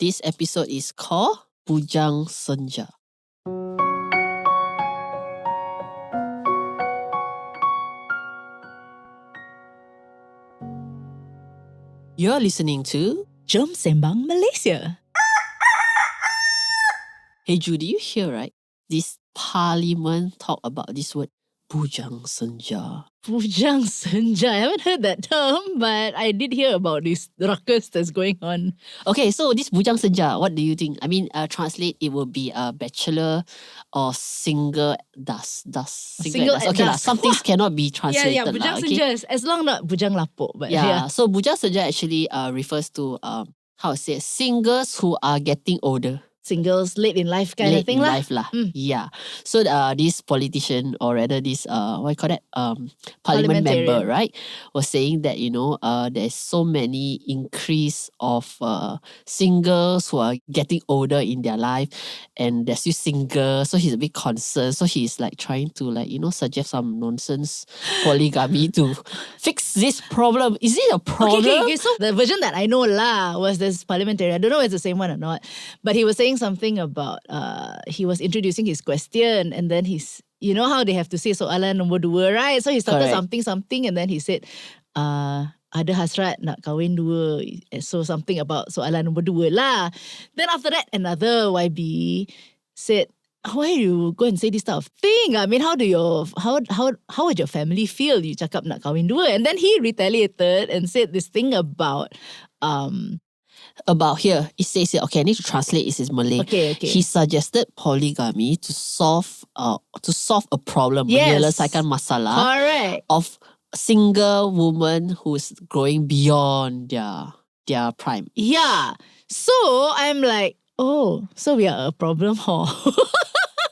This episode is called Bujang Senja. You're listening to Jom Sembang, Malaysia. Hey Judy, you hear right? This parliament talk about this word Bujang Senja. Bujang Senja. I haven't heard that term, but I did hear about this ruckus that's going on. Okay, so this Bujang Senja, what do you think? I mean, translate it will be a bachelor or single single Single at Okay lah, dusk. some things cannot be translated Yeah, lah. Bujang Okay? Senja is as long not Bujang Lapuk. But Yeah, so Bujang Senja actually refers to how to say singles who are getting older. Singles late in life kind Late of thing in lah. life lah. Yeah. So this politician, or rather this what you call that, parliament member, Parliamentarian. right, was saying that there's so many increase of singles who are getting older in their life, and they're still single. So he's a bit concerned. So he's like trying to suggest some nonsense polygamy to fix this problem. Is it a problem? Okay. So the version that I know lah was this parliamentarian. I don't know if it's the same one or not, but he was saying something about he was introducing his question, and then he's, you know how they have to say soalan nombor 2, right? So he started Correct. something, and then he said ada hasrat nak kahwin 2. So something about soalan nombor 2 lah. Then after that, another YB said, why you go and say this type of thing? I mean, how would your family feel you cakap nak kahwin 2? And then he retaliated and said this thing about here, it says here, okay, I need to translate, it is Malay. Okay. He suggested polygamy to solve a problem, Yes. menyelesaikan masalah correct. of single woman who's growing beyond their prime. Yeah. So I'm like, oh, so we are a problem, huh?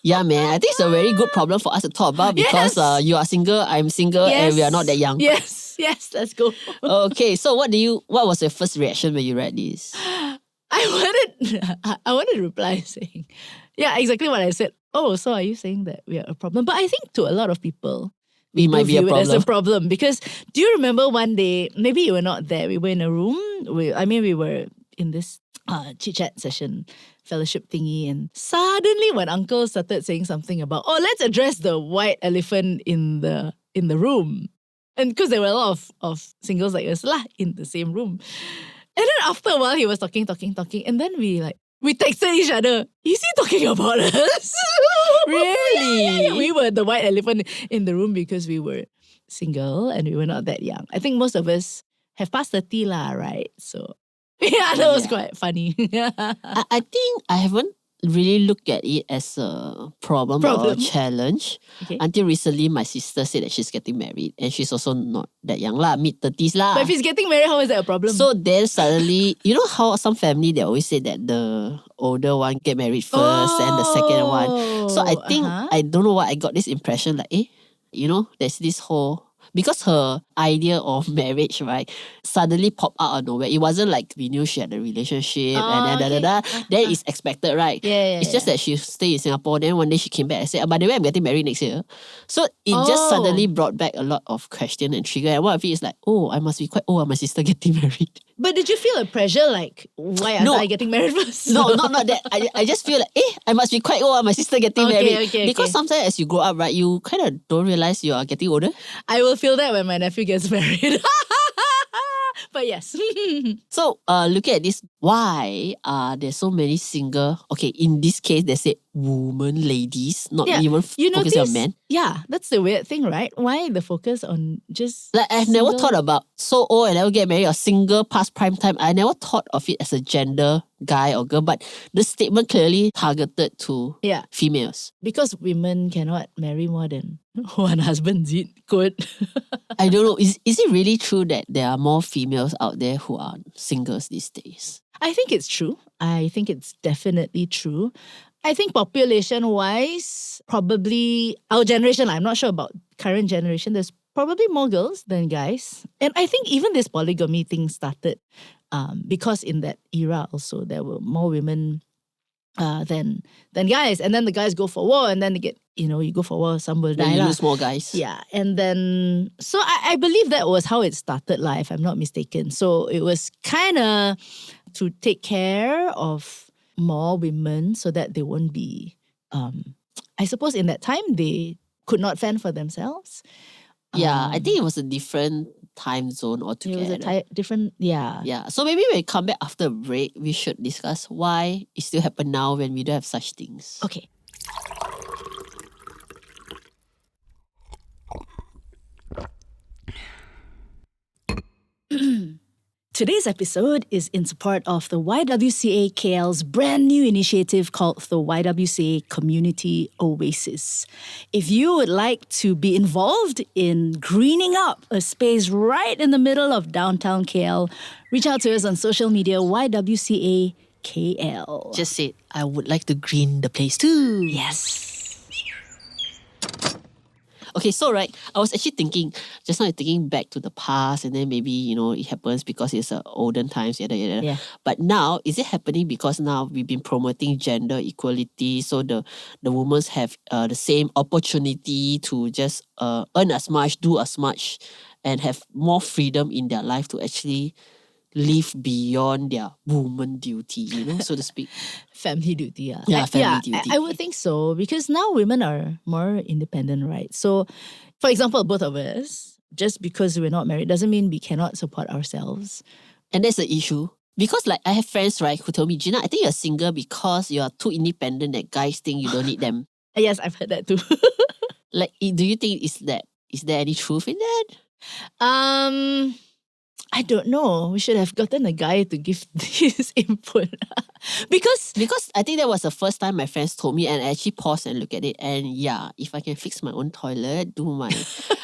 Yeah, man, I think it's a very good problem for us to talk about because Yes. you are single, I'm single, and we are not that young. Yes, let's go. Okay, so what was your first reaction when you read this? I wanted to reply saying, yeah, exactly what I said. Oh, so are you saying that we are a problem? But I think to a lot of people, We might be a view it as a problem. problem. Because do you remember one day, maybe you were not there, we were in a room, we were in this chit-chat session, fellowship thingy, and suddenly when uncle started saying something about, let's address the white elephant in the room. And because there were a lot of singles like us lah in the same room. And then after a while, he was talking, and then we texted each other. Is he talking about us? Really? Yeah. We were the white elephant in the room because we were single and we were not that young. I think most of us have passed 30 lah, right? So yeah, that was quite funny. I think I haven't really looked at it as a problem or a challenge. Okay. Until recently, my sister said that she's getting married and she's also not that young lah, mid-30s lah. But if he's getting married, how is that a problem? So then suddenly, you know how some family, they always say that the older one get married first and the second one. So I think, I don't know why I got this impression like, there's this whole... Because her idea of marriage, right, suddenly popped out of nowhere. It wasn't like we knew she had a relationship and then then it's expected, right? Yeah, it's just that she stayed in Singapore. Then one day she came back and said, by the way, I'm getting married next year. So it just suddenly brought back a lot of question and trigger. And one of it is like, I must be quite old. My sister getting married. But did you feel a pressure like, why am I getting married first? No, not that. I just feel like, I must be quite old. My sister getting married. Because sometimes as you grow up, right, you kind of don't realize you are getting older. I will feel that when my nephew gets married. But yes. So, looking at this, why are there so many single? Okay, in this case, they say women, ladies, not even focusing on men. Yeah, that's the weird thing, right? Why the focus on just like I've never thought about so old and never get married or single past prime time. I never thought of it as a gender, guy or girl, but the statement clearly targeted to females. Because women cannot marry more than one husband, could. I don't know. Is it really true that there are more females out there who are singles these days? I think it's true. I think it's definitely true. I think population-wise, probably our generation, I'm not sure about current generation, there's probably more girls than guys. And I think even this polygamy thing started because in that era also, there were more women than guys. And then the guys go for war and then they get, you go for war, some will die. You lose more guys. Yeah. And then, so I believe that was how it started if I'm not mistaken. So it was kind of to take care of more women so that they won't be, I suppose in that time they could not fend for themselves. Yeah, I think it was a different time zone It altogether. was a different, yeah. Yeah, so maybe when we come back after a break, we should discuss why it still happen now when we don't have such things. Okay. Today's episode is in support of the YWCA KL's brand new initiative called the YWCA Community Oasis. If you would like to be involved in greening up a space right in the middle of downtown KL, reach out to us on social media, YWCA KL. Just said, I would like to green the place too. Yes. Okay, so right, I was actually thinking, just now thinking back to the past and then maybe, it happens because it's olden times, yada, yada. Yeah. But now, is it happening because now we've been promoting gender equality so the women have the same opportunity to just earn as much, do as much and have more freedom in their life to actually live beyond their woman duty, so to speak. Family duty, yeah. Yeah, family duty. I would think so because now women are more independent, right? So, for example, both of us, just because we're not married doesn't mean we cannot support ourselves. And that's the issue. Because like I have friends, right, who told me, Gina, I think you're single because you're too independent that guys think you don't need them. Yes, I've heard that too. Like, do you think is there any truth in that? I don't know. We should have gotten a guy to give his input. Because I think that was the first time my friends told me and I actually paused and look at it and yeah, if I can fix my own toilet, do my...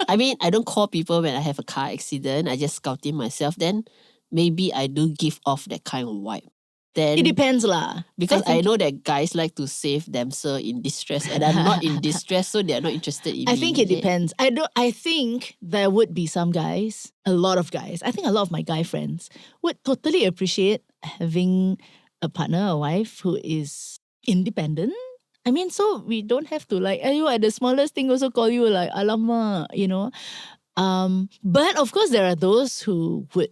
I mean, I don't call people when I have a car accident. I just scout in myself. Then maybe I do give off that kind of vibe. Then, it depends lah. Because I know that guys like to save themselves in distress and I'm not in distress so they're not interested in me. I think it depends. I think there would be some guys, a lot of guys. I think a lot of my guy friends would totally appreciate having a partner, a wife who is independent. I mean, so we don't have to like, at the smallest thing also call you like, alamak, But of course there are those who would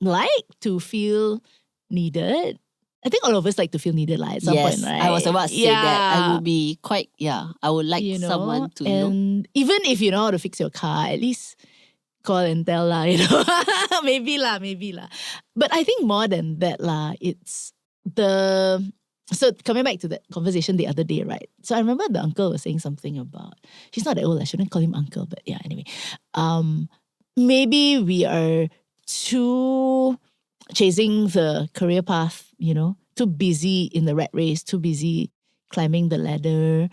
like to feel needed. I think all of us like to feel needed at some point, right? I was about to say that. I would be quite, I would like someone to and even if you know how to fix your car, at least call and tell lah, maybe lah. But I think more than that lah, it's so coming back to that conversation the other day, right? So I remember the uncle was saying something about, he's not that old, I shouldn't call him uncle, but yeah, anyway. Maybe we are too chasing the career path, too busy in the rat race, too busy climbing the ladder,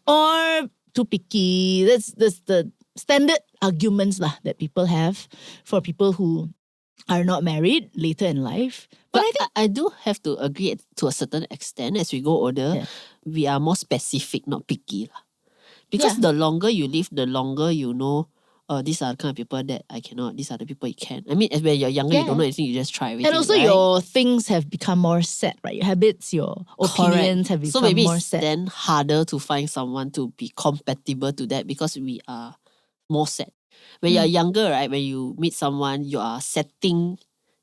or too picky. That's the standard arguments lah that people have for people who are not married later in life. But I think I do have to agree to a certain extent. As we go older, we are more specific, not picky lah. Because the longer you live, the longer you know, these are the kind of people that I cannot, these are the people you can. I mean, as when you're younger, you don't know anything, you just try everything. And also your things have become more set, right? Your habits, your opinions have become more set. So maybe it's then harder to find someone to be compatible to that because we are more set. When you're younger, right, when you meet someone, you are setting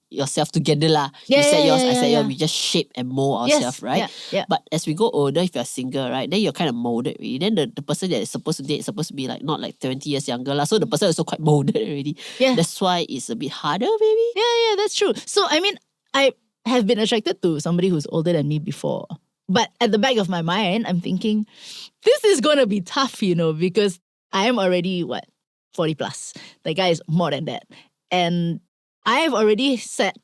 yourself together lah. You set yours, I set yours. We just shape and mold ourselves, right? Yeah. But as we go older, if you're single, right, then you're kind of molded already. Then the person that is supposed to date is supposed to be like not like 20 years younger lah. So the person is also quite molded already. Yeah. That's why it's a bit harder, maybe. Yeah, that's true. So I mean, I have been attracted to somebody who's older than me before. But at the back of my mind, I'm thinking, this is gonna be tough, because I am already 40 plus. The guy is more than that. And I've already said,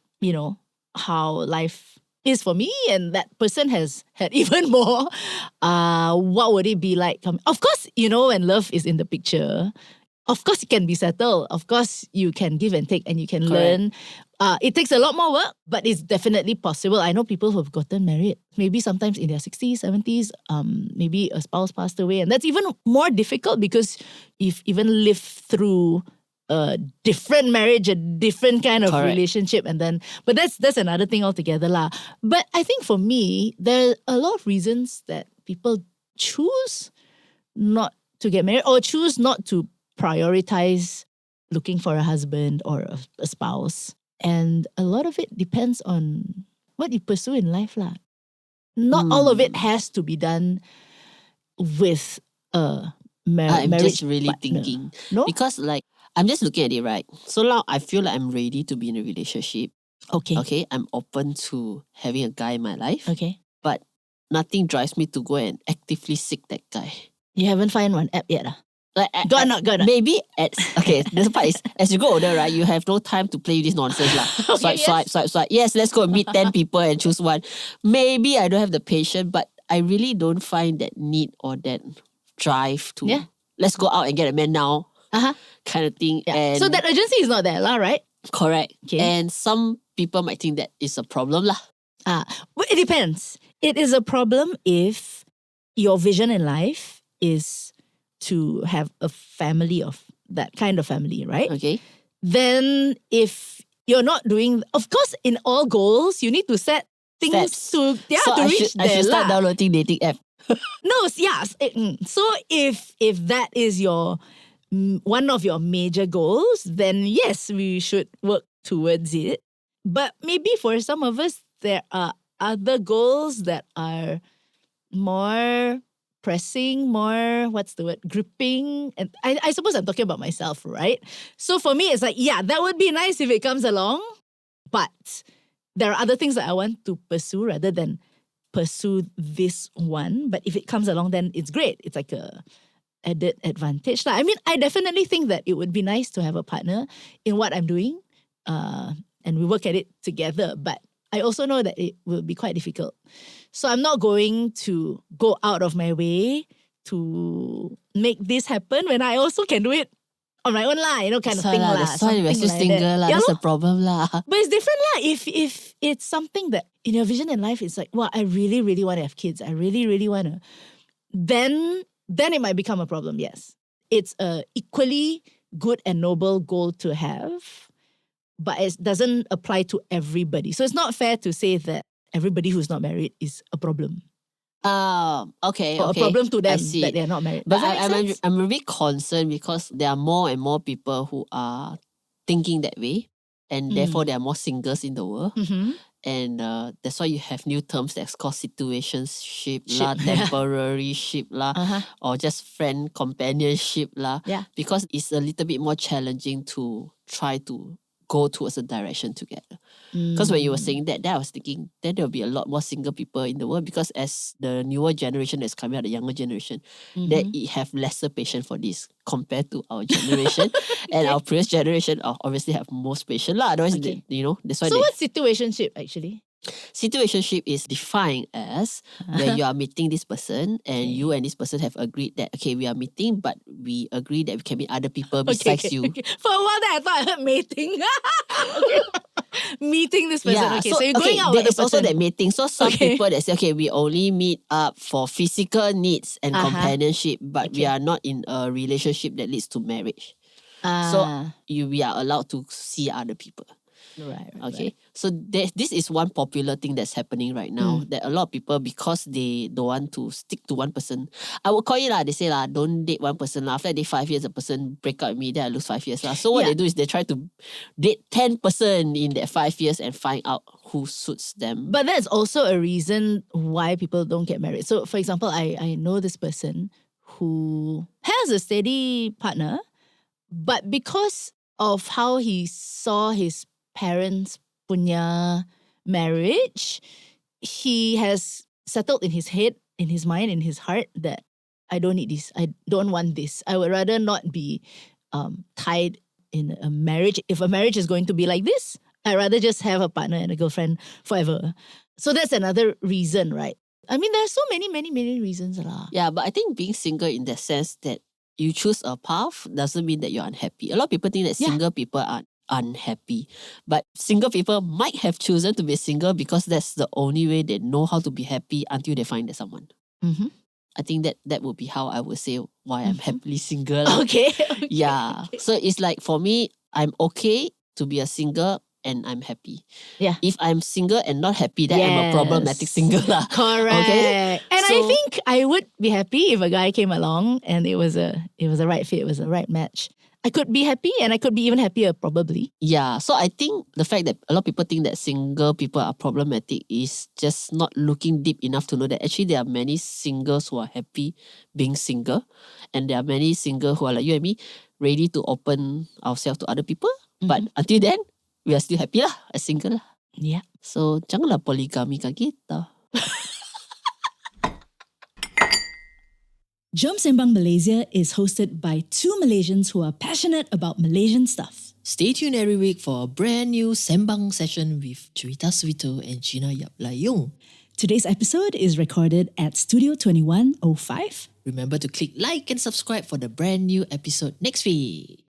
how life is for me, and that person has had even more. What would it be like? Of course, when love is in the picture, of course it can be settled. Of course, you can give and take and you can learn. It takes a lot more work, but it's definitely possible. I know people who have gotten married, maybe sometimes in their 60s, 70s, maybe a spouse passed away. And that's even more difficult because you've even lived through a different marriage, a different kind of relationship, but that's another thing altogether lah. But I think for me, there are a lot of reasons that people choose not to get married or choose not to prioritize looking for a husband or a spouse, and a lot of it depends on what you pursue in life lah. Not all of it has to be done with a I'm marriage just really partner. thinking. No? Because like, I'm just looking at it, right? So now I feel like I'm ready to be in a relationship. Okay. Okay, I'm open to having a guy in my life. Okay. But nothing drives me to go and actively seek that guy. You haven't found one app yet? Like, Got not. maybe okay, this part is, as you go older, right, you have no time to play this nonsense lah. Okay, Swipe. Yes, let's go and meet 10 people and choose one. Maybe I don't have the patience, but I really don't find that need or that drive to let's go out and get a man now kind of thing. Yeah. And So that urgency is not there lah, right? correct. Okay. And some people might think that is a problem lah. Well, it depends. It is a problem if your vision in life is to have a family of that kind of family, right? Okay. Then if you're not doing, of course, in all goals, you need to set things Steps. to So to I reach should there start lah. downloading dating app. No, yes. So if that is your one of your major goals, then yes, we should work towards it. But maybe for some of us, there are other goals that are more pressing, more, what's the word, gripping. And I suppose I'm talking about myself, right? So for me, it's like, yeah, that would be nice if it comes along. But there are other things that I want to pursue rather than pursue this one. But if it comes along, then it's great. It's like a added advantage. I mean, I definitely think that it would be nice to have a partner in what I'm doing. And we work at it together. But I also know that it will be quite difficult. So I'm not going to go out of my way to make this happen when I also can do it on my own lah, kind of thing lah. That's why we're still something like single that. lah. Yeah, That's lor. the problem lah. But it's different lah. If it's something that in your vision in life, it's like, well, I really, really want to have kids. I really, really want to. Then it might become a problem, yes. It's a equally good and noble goal to have, but it doesn't apply to everybody. So it's not fair to say that everybody who's not married is a problem. Okay. Or a problem to I them see. that they're not married. But Does that make sense? I'm really concerned because there are more and more people who are thinking that way, and therefore there are more singles in the world. Mm-hmm. And that's why you have new terms that's called situationship Ship, lah, yeah. temporary ship lah, or just friend companionship lah. Yeah. Because it's a little bit more challenging to try to go towards a direction together. Because when you were saying that, then I was thinking, then there'll be a lot more single people in the world because as the newer generation that's coming out, the younger generation, they have lesser patience for this compared to our generation. And our previous generation obviously have most patience lah. Otherwise, Okay. that's why So what's situationship actually? situationship is defined as where you are meeting this person and you and this person have agreed that, okay, we are meeting, but we agree that we can meet other people besides you. Okay. For a while there, I thought I heard mating. Okay. Meeting this person. Okay, so you're going out with there the is also person. that meeting. So some Okay. people that say, okay, we only meet up for physical needs and companionship, but we Okay. are not in a relationship that leads to marriage. Ah, So we are allowed to see other people. right. Okay, so this is one popular thing that's happening right now. That a lot of people, because they don't want to stick to one person, I would call it lah. They say lah, don't date one person lah. After I date 5 years, a person break up with me, then I lose 5 years lah. So what Yeah. they do is they try to date 10 person in that 5 years and find out who suits them. But that's also a reason why people don't get married. So, for example, I know this person who has a steady partner, but because of how he saw his parents' punya marriage, he has settled in his head, in his mind, in his heart that I don't need this. I don't want this. I would rather not be tied in a marriage. If a marriage is going to be like this, I'd rather just have a partner and a girlfriend forever. So that's another reason, right? I mean, there's so many, many, many reasons lah. Yeah, but I think being single in the sense that you choose a path doesn't mean that you're unhappy. A lot of people think that single people are unhappy. But single people might have chosen to be single because that's the only way they know how to be happy until they find someone. Mm-hmm. I think that would be how I would say why I'm happily single lah. Okay. Yeah. So it's like for me, I'm okay to be a single and I'm happy. Yeah. If I'm single and not happy, then I'm a problematic single lah. Correct. Okay? And I So- think I would be happy if a guy came along and it was a right fit, it was a right match. I could be happy and I could be even happier probably. Yeah, so I think the fact that a lot of people think that single people are problematic is just not looking deep enough to know that actually there are many singles who are happy being single, and there are many single who are like you and me, ready to open ourselves to other people. But until then, we are still happy lah as single lah. Yeah. So janganlah poligami kan kita. Jom Sembang Malaysia is hosted by two Malaysians who are passionate about Malaysian stuff. Stay tuned every week for a brand new Sembang session with Cerita Suito and Gina Yap Layung. Today's episode is recorded at Studio 2105. Remember to click like and subscribe for the brand new episode next week.